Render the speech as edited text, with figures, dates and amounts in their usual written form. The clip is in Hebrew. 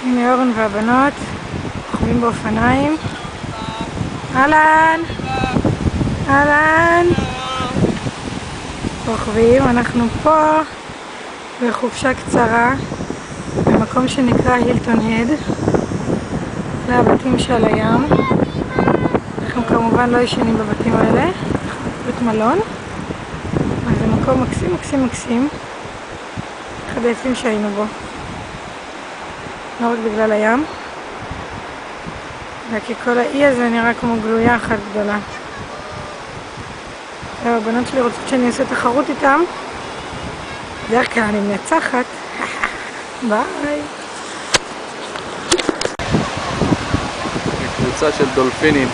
הנה אורן והבנות רוכבים באופניים. אהלן, אהלן, רוכבים. אנחנו פה בחופשה קצרה במקום שנקרא הילטון הד, זה הבתים שעל הים. אנחנו כמובן לא ישנים בבתים האלה, אנחנו בבית מלון, אבל זה מקום מקסים מקסים מקסים, אחד היפים שהיינו בו, לא רק בגלל הים, אלא כי כל האי הזה נראה כמו גלויה אחת גדולה. הבנות שלי רוצות שאני אעשה תחרות איתם, בדרך כלל אני מנצחת. ביי. קבוצה של דולפינים.